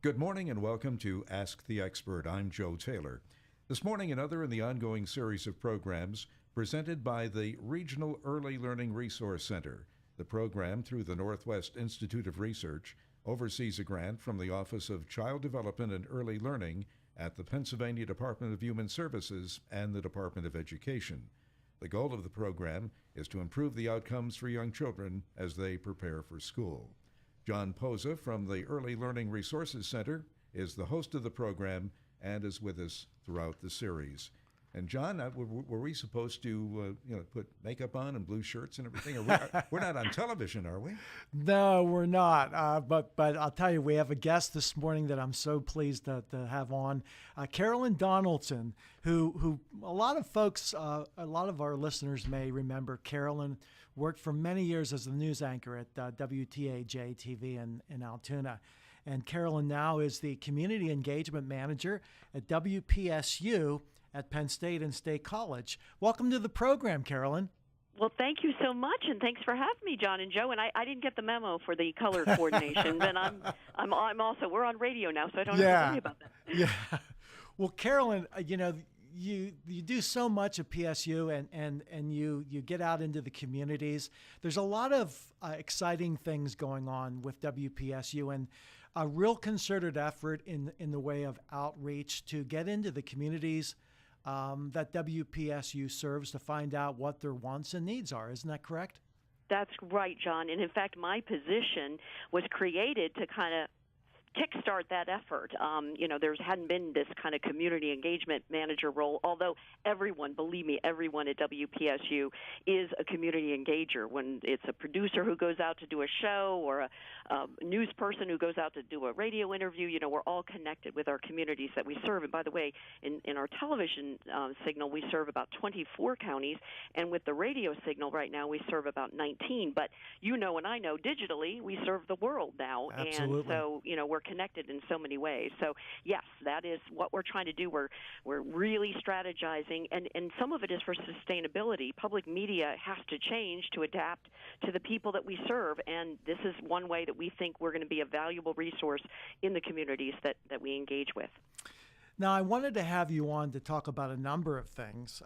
Good morning and welcome to Ask the Expert. I'm Joe Taylor. This morning, another in the ongoing series of programs presented by the Regional Early Learning Resource Center. The program, through the Northwest Institute of Research, oversees a grant from the Office of Child Development and Early Learning at the Pennsylvania Department of Human Services and the Department of Education. The goal of the program is to improve the outcomes for young children as they prepare for school. John Posa from the Early Learning Resources Center is the host of the program and is with us throughout the series. And John, were we supposed to put makeup on and blue shirts and everything? We're not on television, are we? No, we're not. But I'll tell you, we have a guest this morning that I'm so pleased to have on, Carolyn Donaldson, who a lot of folks, a lot of our listeners may remember. Carolyn worked for many years as a news anchor at WTAJ TV in Altoona. And Carolyn now is the Community Engagement Manager at WPSU at Penn State and State College. Welcome to the program, Carolyn. Well, thank you so much, and thanks for having me, John and Joe. And I didn't get the memo for the color coordination, and I'm also, we're on radio now, so I don't have to worry about that. Yeah. Well, Carolyn, you do so much at PSU, and you get out into the communities. There's a lot of exciting things going on with WPSU, and a real concerted effort in the way of outreach to get into the communities that WPSU serves to find out what their wants and needs are. Isn't that correct? That's right, John. And in fact, my position was created to kind of kickstart that effort. There hadn't been this kind of community engagement manager role, although everyone, believe me, everyone at WPSU is a community engager. When it's a producer who goes out to do a show or a news person who goes out to do a radio interview, we're all connected with our communities that we serve. And by the way, in our television signal, we serve about 24 counties, and with the radio signal right now, we serve about 19. But and I know digitally, we serve the world now. Absolutely. And so, we're connected in so many ways. So yes, that is what we're trying to do. We're really strategizing, and some of it is for sustainability. Public media has to change to adapt to the people that we serve, and this is one way that we think we're going to be a valuable resource in the communities that we engage with. Now, I wanted to have you on to talk about a number of things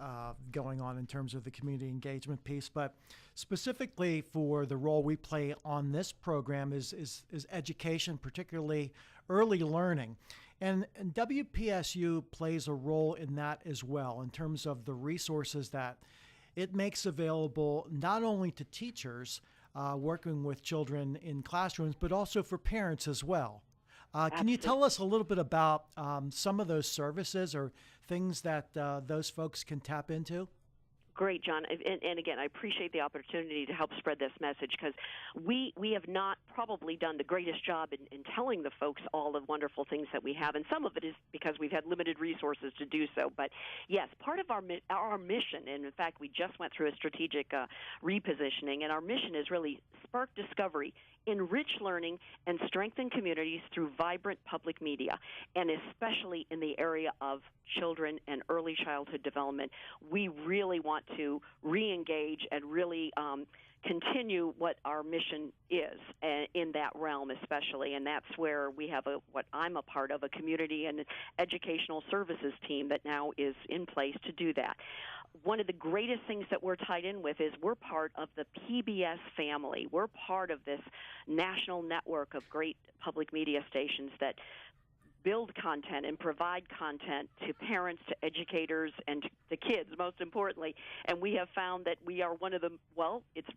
going on in terms of the community engagement piece, but specifically for the role we play on this program is education, particularly early learning. And WPSU plays a role in that as well in terms of the resources that it makes available not only to teachers working with children in classrooms, but also for parents as well. Can you tell us a little bit about some of those services or things that those folks can tap into? Great, John. And again, I appreciate the opportunity to help spread this message, because we have not probably done the greatest job in telling the folks all the wonderful things that we have. And some of it is because we've had limited resources to do so. But yes, part of our mission, and in fact, we just went through a strategic repositioning, and our mission is really spark discovery, enrich learning, and strengthen communities through vibrant public media, and especially in the area of children and early childhood development. We really want to re-engage and really continue what our mission is in that realm especially, and that's where we have what I'm a part of, a community and educational services team that now is in place to do that. One of the greatest things that we're tied in with is we're part of the PBS family. We're part of this national network of great public media stations that build content and provide content to parents, to educators, and to kids, most importantly. And we have found that we are one of the,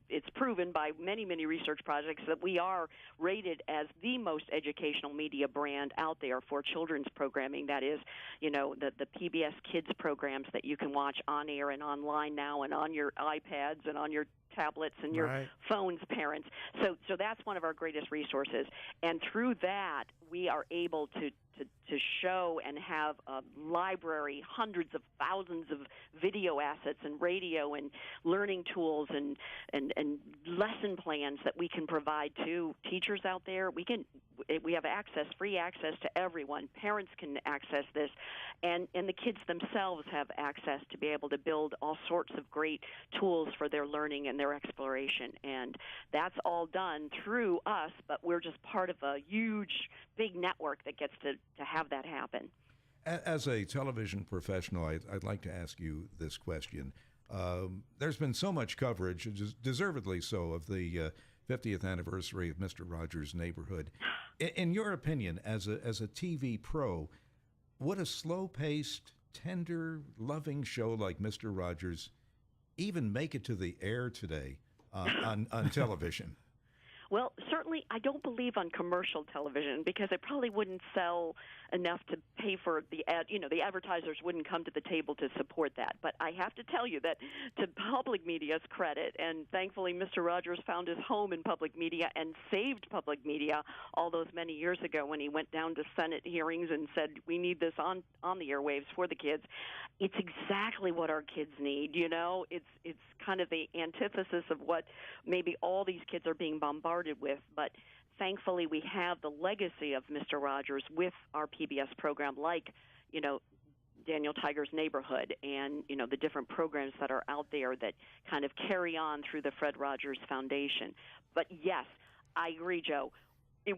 it's proven by many, many research projects that we are rated as the most educational media brand out there for children's programming. That is, the PBS Kids programs that you can watch on air and online now and on your iPads and on your tablets and your phones, parents. So that's one of our greatest resources. And through that, we are able to to show and have a library, hundreds of thousands of video assets and radio and learning tools and lesson plans that we can provide to teachers out there. We have free access to everyone. Parents can access this, and the kids themselves have access to be able to build all sorts of great tools for their learning and their exploration. And that's all done through us, but we're just part of a huge, big network that gets to have that happen. As a television professional, I'd like to ask you this question. There's been so much coverage, deservedly so, of the 50th anniversary of Mr. Rogers' Neighborhood. In your opinion, as a TV pro, would a slow-paced, tender, loving show like Mr. Rogers even make it to the air today on television? Well, certainly I don't believe on commercial television because it probably wouldn't sell enough to pay for the ad. The advertisers wouldn't come to the table to support that. But I have to tell you that to public media's credit, and thankfully Mr. Rogers found his home in public media and saved public media all those many years ago when he went down to Senate hearings and said, we need this on the airwaves for the kids. It's exactly what our kids need, It's kind of the antithesis of what maybe all these kids are being bombarded with, but thankfully we have the legacy of Mr. Rogers with our PBS program like, Daniel Tiger's Neighborhood and, the different programs that are out there that kind of carry on through the Fred Rogers Foundation. But yes, I agree, Joe.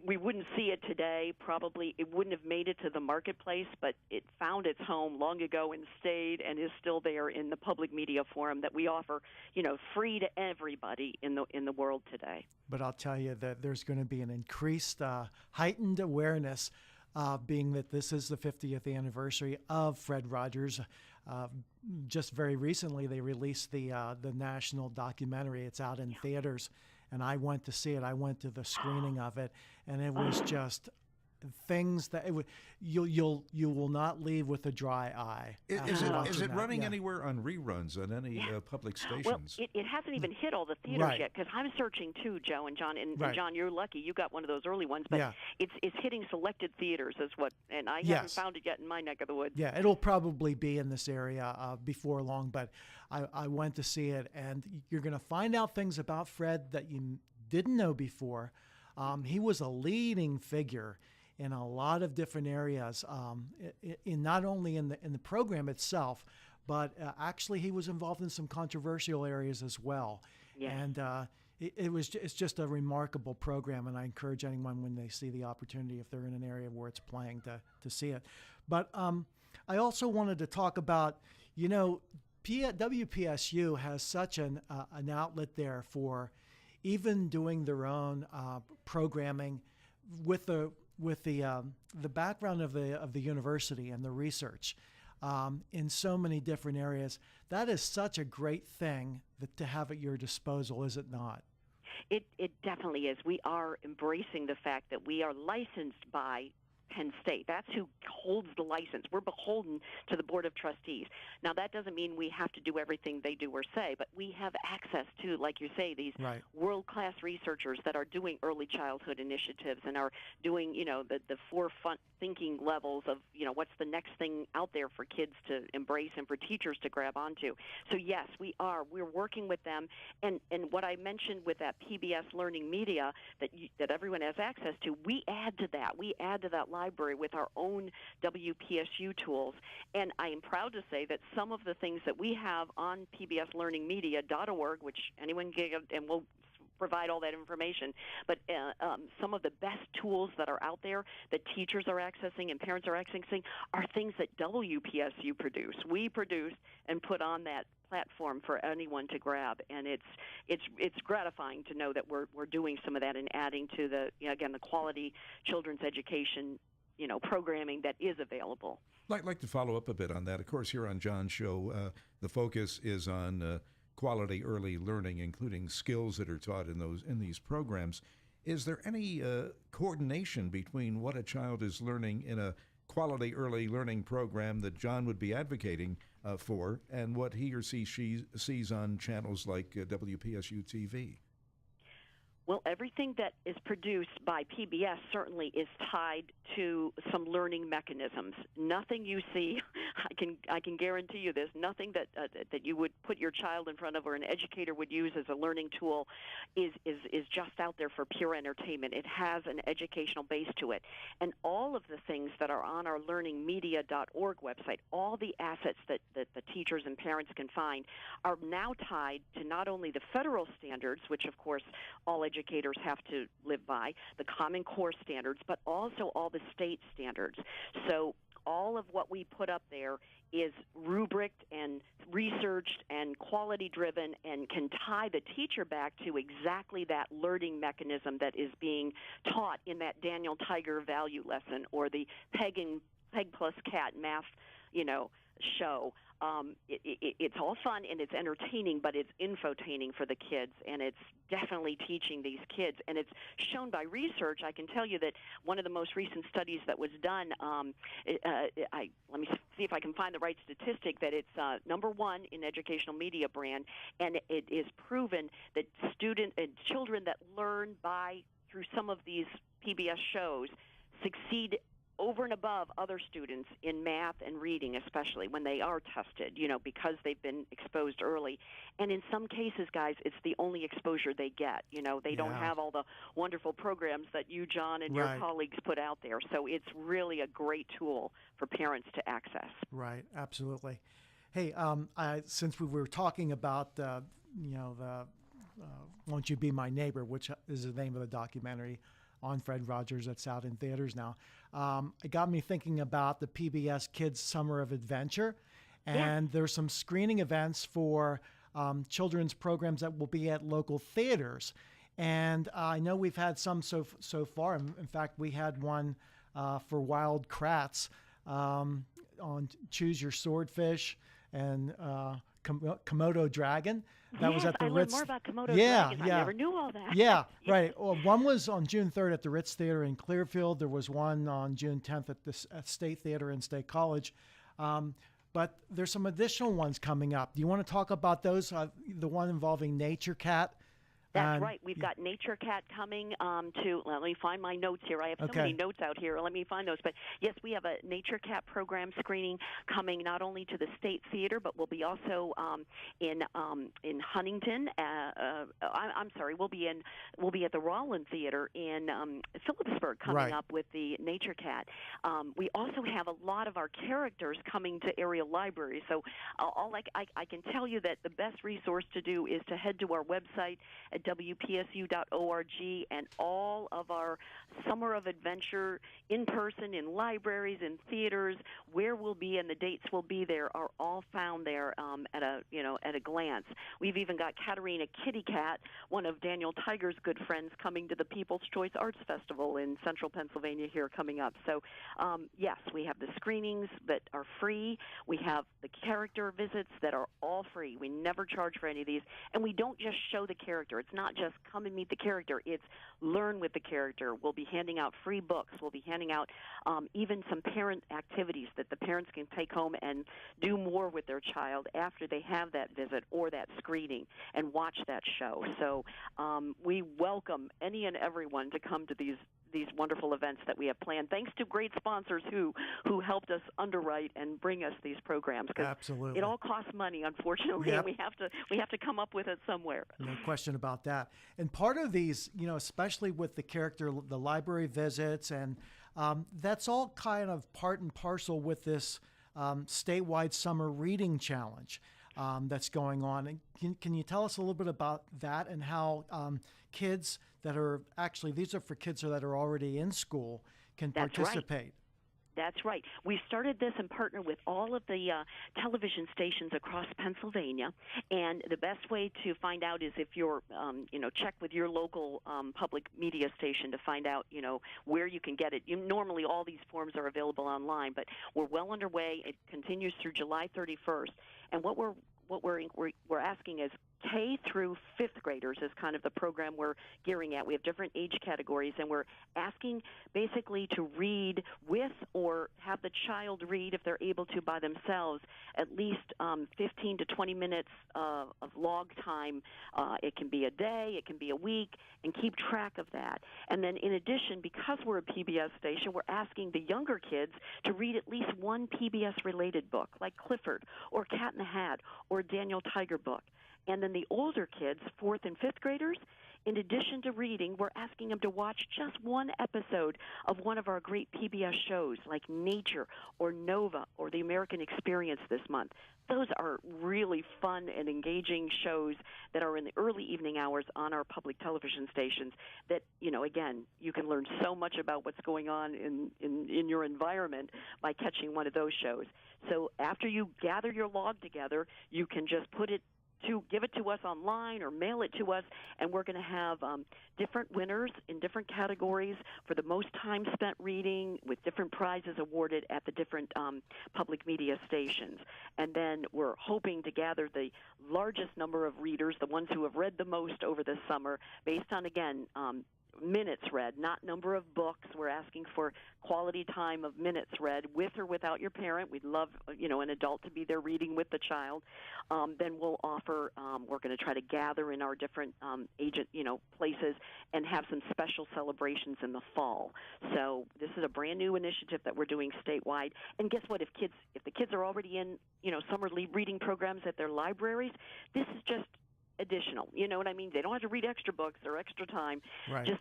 We wouldn't see it today. Probably it wouldn't have made it to the marketplace, but it found its home long ago and stayed and is still there in the public media forum that we offer, free to everybody in the world today. But I'll tell you that there's going to be an increased, heightened awareness, being that this is the 50th anniversary of Fred Rogers. Just very recently, they released the national documentary. It's out in theaters. And I went to see it. I went to the screening of it, and it was just things that you will not leave with a dry eye. Is it running anywhere on reruns on any public stations? Well, it hasn't even hit all the theaters yet because I'm searching too, Joe and John. And John, you're lucky you got one of those early ones, but it's hitting selected theaters and I haven't found it yet in my neck of the woods. Yeah, it'll probably be in this area before long, but I went to see it, and you're going to find out things about Fred that you didn't know before. He was a leading figure in a lot of different areas, in not only in the program itself, but actually he was involved in some controversial areas as well. Yes. And it's just a remarkable program, and I encourage anyone when they see the opportunity, if they're in an area where it's playing, to see it. But I also wanted to talk about, WPSU has such an outlet there for even doing their own programming with the background of the university and the research in so many different areas. That is such a great thing to have at your disposal, is it not? It definitely is. We are embracing the fact that we are licensed by Penn State. That's who holds the license. We're beholden to the Board of Trustees. Now, that doesn't mean we have to do everything they do or say, but we have access to, like you say, these world-class researchers that are doing early childhood initiatives and are doing, the forefront thinking levels of, what's the next thing out there for kids to embrace and for teachers to grab onto. So, yes, we're working with them. And what I mentioned with that PBS Learning Media that everyone has access to, we add to that. We add to that library with our own WPSU tools. And I am proud to say that some of the things that we have on pbslearningmedia.org, which anyone can get, and we'll provide all that information, but some of the best tools that are out there that teachers are accessing and parents are accessing are things that WPSU produce. We produce and put on that platform for anyone to grab, and it's gratifying to know that we're doing some of that and adding to the the quality children's education programming that is available. I'd like to follow up a bit on that. Of course, here on John's show, the focus is on quality early learning, including skills that are taught in these programs. Is there any coordination between what a child is learning in a quality early learning program that John would be advocating for and what he or she sees on channels like WPSU TV? Well, everything that is produced by PBS certainly is tied to some learning mechanisms. Nothing you see, I can guarantee you this, nothing that that you would put your child in front of or an educator would use as a learning tool is just out there for pure entertainment. It has an educational base to it. And all of the things that are on our learningmedia.org website, all the assets that the teachers and parents can find are now tied to not only the federal standards, which of course all educators have to live by, the Common Core standards, but also all the state standards. So all of what we put up there is rubriced and researched and quality driven and can tie the teacher back to exactly that learning mechanism that is being taught in that Daniel Tiger value lesson or the Peg plus Cat math, show. It's all fun and it's entertaining, but it's infotaining for the kids, and it's definitely teaching these kids. And it's shown by research. I can tell you that one of the most recent studies that was done, let me see if I can find the right statistic, that it's number one in educational media brand, and it is proven that children that learn through some of these PBS shows succeed over and above other students in math and reading, especially when they are tested, because they've been exposed early. And in some cases, guys, it's the only exposure they get. They don't have all the wonderful programs that you, John, and your colleagues put out there. So it's really a great tool for parents to access. Right, absolutely. Hey, since we were talking about the Won't You Be My Neighbor, which is the name of the documentary on Fred Rogers that's out in theaters now. It got me thinking about the PBS Kids Summer of Adventure, and there's some screening events for children's programs that will be at local theaters. And I know we've had some so far. In fact, we had one for Wild Kratts on Choose Your Swordfish and Komodo Dragon. That was at the I Ritz. learned more about Komodo dragons. I never knew all that. Right. Well, one was on June 3rd at the Ritz Theater in Clearfield. There was one on June 10th at the State Theater in State College. But there's some additional ones coming up. Do you want to talk about those? The one involving Nature Cat. That's right. We've got Nature Cat coming let me find my notes here. I have so many notes out here. Let me find those. But, yes, we have a Nature Cat program screening coming not only to the State Theater, but we'll be also in Huntington. I'm sorry. We'll be at the Rollin Theater in Phillipsburg coming up with the Nature Cat. We also have a lot of our characters coming to area libraries. So I can tell you that the best resource to do is to head to our website at WPSU.org, and all of our Summer of Adventure in person, in libraries, in theaters, where we'll be and the dates will be there are all found there at a glance. We've even got Katerina Kitty Cat, one of Daniel Tiger's good friends, coming to the People's Choice Arts Festival in central Pennsylvania here coming up. So, yes, we have the screenings that are free. We have the character visits that are all free. We never charge for any of these, and we don't just show the character. It's not just come and meet the character. It's learn with the character. We'll be handing out free books. We'll be handing out even some parent activities that the parents can take home and do more with their child after they have that visit or that screening and watch that show. So we welcome any and everyone to come to these wonderful events that we have planned, thanks to great sponsors who helped us underwrite and bring us these programs. Absolutely. It all costs money, unfortunately, and we have to come up with it somewhere. No question about that. And part of these, especially with the character, the library visits, and that's all kind of part and parcel with this statewide summer reading challenge that's going on. And can you tell us a little bit about that and how kids that are these are for kids that are already in school can participate? That's right. We started this in partner with all of the television stations across Pennsylvania, and the best way to find out is if you're, check with your local public media station to find out, where you can get it. Normally, all these forms are available online, but we're well underway. It continues through July 31st, and what we're asking is K through fifth graders is kind of the program we're gearing at. We have different age categories, and we're asking basically to read with or have the child read, if they're able to by themselves, at least 15 to 20 minutes of log time. It can be a day, it can be a week, and keep track of that. And then in addition, because we're a PBS station, we're asking the younger kids to read at least one PBS-related book, like Clifford or Cat in the Hat or Daniel Tiger book. And then the older kids, fourth and fifth graders, in addition to reading, we're asking them to watch just one episode of one of our great PBS shows like Nature or Nova or The American Experience this month. Those are really fun and engaging shows that are in the early evening hours on our public television stations that, again, you can learn so much about what's going on in your environment by catching one of those shows. So after you gather your log together, you can just give it to us online or mail it to us, and we're going to have different winners in different categories for the most time spent reading, with different prizes awarded at the different public media stations. And then we're hoping to gather the largest number of readers, the ones who have read the most over the summer, based on, again, minutes read, not number of books. We're asking for quality time of minutes read with or without your parent. We'd love, an adult to be there reading with the child. Then we'll offer, we're going to try to gather in our different places and have some special celebrations in the fall. So this is a brand new initiative that we're doing statewide. And guess what? If the kids are already in, summer reading programs at their libraries, this is just additional. You know what I mean? They don't have to read extra books or extra time. Right. Just,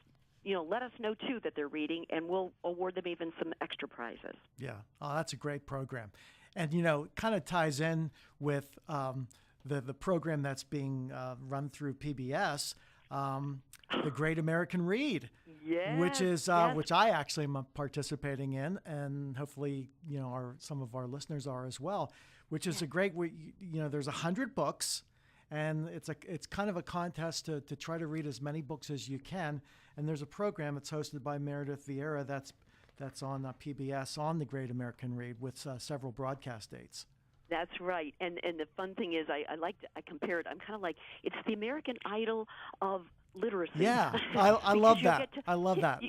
let us know, too, that they're reading, and we'll award them even some extra prizes. Yeah. Oh, that's a great program. And, it kind of ties in with the program that's being run through PBS, the Great American Read, yes, which is yes. which I actually am participating in, and hopefully, some of our listeners are as well, which is a great, there's 100 books. And it's kind of a contest to try to read as many books as you can. And there's a program that's hosted by Meredith Vieira that's on PBS on the Great American Read with several broadcast dates. That's right. And the fun thing is I compare it. I'm kind of like, it's the American Idol of literacy. Yeah, I love that. I love that.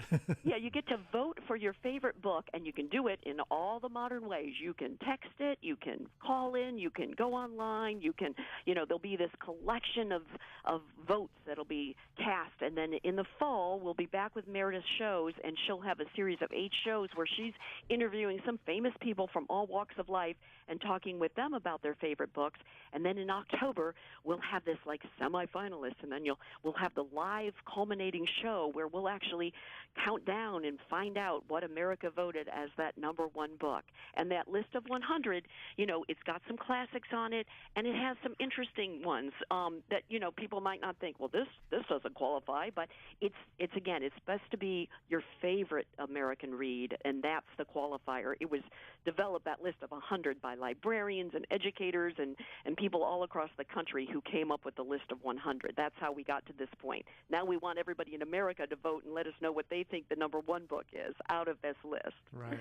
You get to vote for your favorite book, and you can do it in all the modern ways. You can text it, you can call in, you can go online, you can, there'll be this collection of votes that'll be cast. And then in the fall, we'll be back with Meredith's shows, and she'll have a series of 8 shows where she's interviewing some famous people from all walks of life and talking with them about their favorite books. And then in October, we'll have this like semifinalists, and then we'll have the live culminating show where we'll actually count down and find out what America voted as that number 1 book. And that list of 100, it's got some classics on it, and it has some interesting ones that, people might not think, well, this doesn't qualify, but it's best to be your favorite American read, and that's the qualifier. It was developed, that list of 100, by librarians and educators and people all across the country who came up with the list of 100. That's how we got to this point. Now we want everybody in America to vote and let us know what they think the number 1 book is out of this list. Right.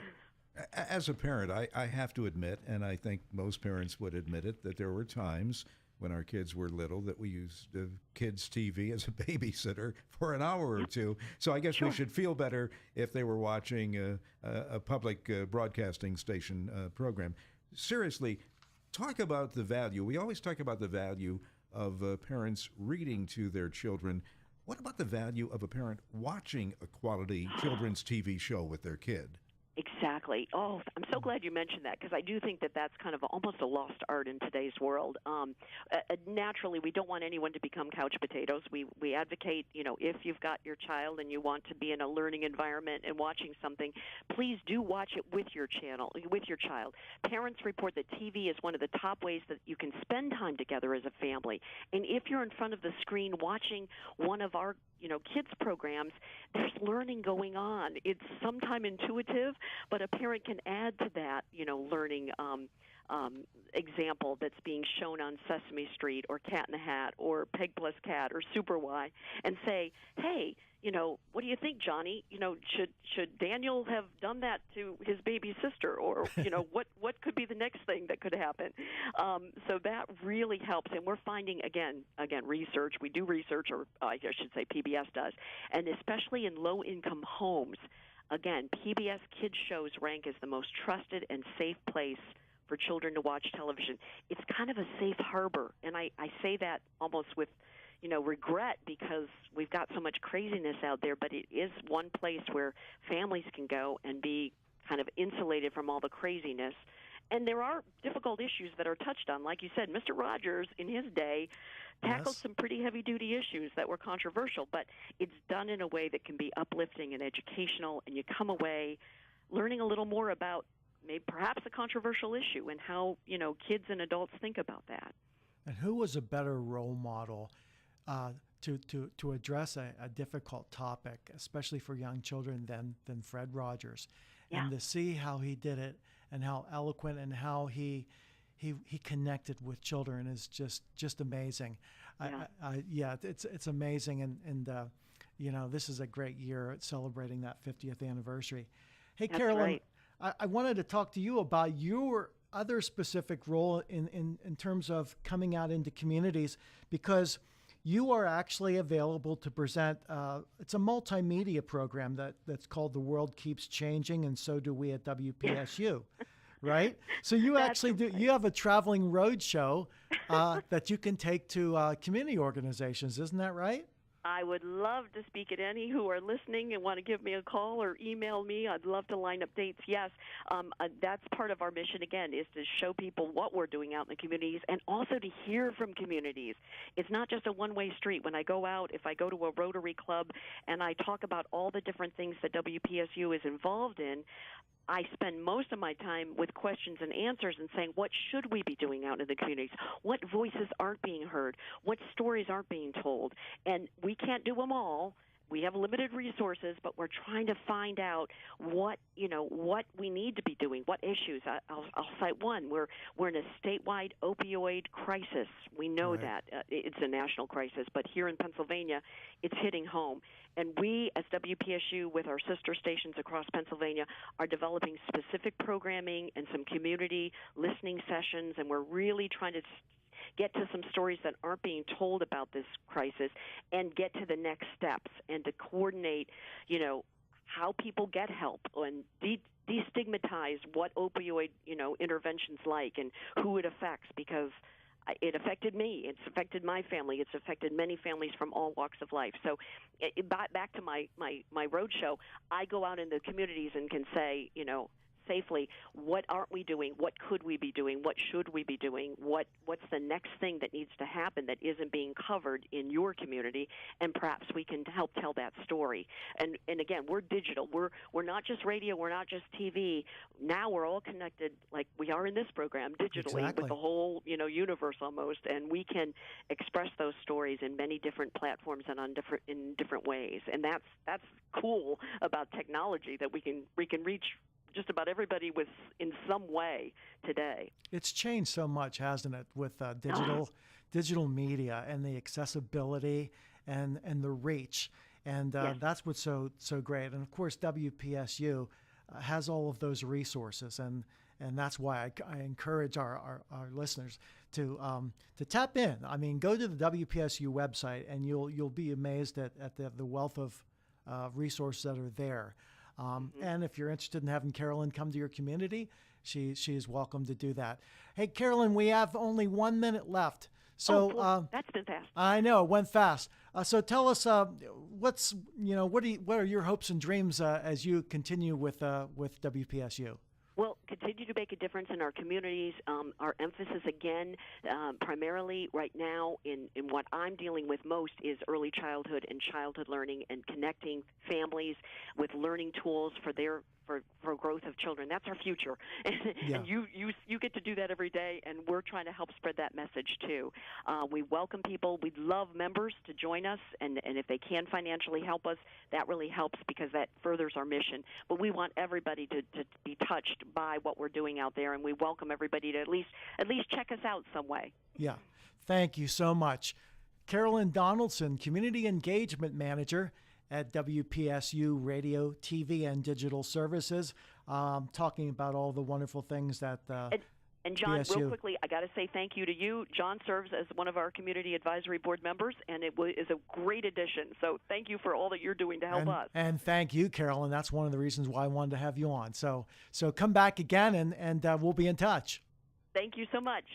As a parent, I have to admit, and I think most parents would admit it, that there were times when our kids were little that we used kids' TV as a babysitter for an hour or two. So I guess we should feel better if they were watching a public broadcasting station program. Seriously, talk about the value. We always talk about the value of parents reading to their children. What about the value of a parent watching a quality children's TV show with their kid? Exactly. Oh, I'm so glad you mentioned that, because I do think that that's kind of almost a lost art in today's world. Naturally, we don't want anyone to become couch potatoes. We advocate, if you've got your child and you want to be in a learning environment and watching something, please do watch it with your child. Parents report that TV is one of the top ways that you can spend time together as a family. And if you're in front of the screen watching one of our kids programs, there's learning going on. It's sometimes intuitive, but a parent can add to that, learning example that's being shown on Sesame Street or Cat in the Hat or Peg Plus Cat or Super Y, and say, hey, what do you think, Johnny? Should Daniel have done that to his baby sister, or what could be the next thing that could happen? So that really helps, and we're finding again research. We do research, or I should say PBS does, and especially in low-income homes. Again, PBS kids shows rank as the most trusted and safe place for children to watch television. It's kind of a safe harbor, and I say that almost with regret, because we've got so much craziness out there, but it is one place where families can go and be kind of insulated from all the craziness. And there are difficult issues that are touched on. Like you said, Mr. Rogers, in his day, tackled some pretty heavy-duty issues that were controversial, but it's done in a way that can be uplifting and educational, and you come away learning a little more about maybe perhaps a controversial issue and how, kids and adults think about that. And who was a better role model to address a difficult topic, especially for young children, than Fred Rogers? Yeah. And to see how he did it and how eloquent and how he connected with children is just amazing. Yeah. It's amazing, and this is a great year at celebrating that 50th anniversary. Hey, That's Carolyn, right. I wanted to talk to you about your other specific role in terms of coming out into communities, because you are actually available to present. It's a multimedia program that's called The World Keeps Changing, and so do we at WPSU, right? So you actually do. You have a traveling road show that you can take to community organizations, isn't that right? I would love to speak at any who are listening and want to give me a call or email me. I'd love to line up dates. Yes, that's part of our mission, again, is to show people what we're doing out in the communities and also to hear from communities. It's not just a one-way street. When I go out, if I go to a Rotary Club and I talk about all the different things that WPSU is involved in, I spend most of my time with questions and answers and saying, what should we be doing out in the communities? What voices aren't being heard? What stories aren't being told? And we can't do them all. We have limited resources, but we're trying to find out what we need to be doing, what issues. I'll cite one. We're in a statewide opioid crisis. We know right. that. It's a national crisis, but here in Pennsylvania, it's hitting home. And we, as WPSU, with our sister stations across Pennsylvania, are developing specific programming and some community listening sessions, and we're really trying to get to some stories that aren't being told about this crisis and get to the next steps and to coordinate, how people get help and destigmatize what opioid, intervention's like and who it affects, because it affected me. It's affected my family. It's affected many families from all walks of life. So back to my road show, I go out in the communities and can say, safely, what aren't we doing? What could we be doing? What should we be doing? What's the next thing that needs to happen that isn't being covered in your community? And perhaps we can help tell that story. And again, we're digital. We're not just radio. We're not just TV. Now we're all connected, like we are in this program, digitally Exactly. with the whole universe almost. And we can express those stories in many different platforms and in different ways. And that's cool about technology, that we can reach just about everybody in some way today. It's changed so much, hasn't it, with digital media and the accessibility and the reach, and Yes. that's what's so great. And of course, WPSU has all of those resources, and that's why I encourage our listeners to tap in. I mean, go to the WPSU website, and you'll be amazed at the wealth of resources that are there. And if you're interested in having Carolyn come to your community, she is welcome to do that. Hey, Carolyn, we have only 1 minute left. So that's been fast. I know, it went fast. So tell us, what are your hopes and dreams as you continue with WPSU? Well, continue to make a difference in our communities. Our emphasis, again, primarily right now in what I'm dealing with most is early childhood and childhood learning and connecting families with learning tools for growth of children. That's our future. Yeah. And you get to do that every day, and we're trying to help spread that message too. We welcome people. We'd love members to join us, and if they can financially help us, that really helps because that furthers our mission. But we want everybody to be touched by what we're doing out there, and we welcome everybody to at least check us out some way. Yeah. Thank you so much. Carolyn Donaldson, Community Engagement Manager at WPSU Radio, TV, and Digital Services, talking about all the wonderful things that And John, PSU. real quickly, I got to say thank you to you. John serves as one of our community advisory board members, and it is a great addition. So thank you for all that you're doing to help us. And thank you, Carolyn. That's one of the reasons why I wanted to have you on. So come back again, and we'll be in touch. Thank you so much.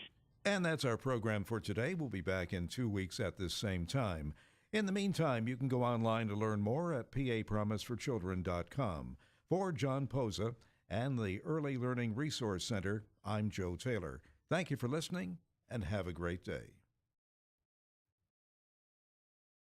And that's our program for today. We'll be back in 2 weeks at this same time. In the meantime, you can go online to learn more at papromiseforchildren.com. For John Posa and the Early Learning Resource Center, I'm Joe Taylor. Thank you for listening, and have a great day.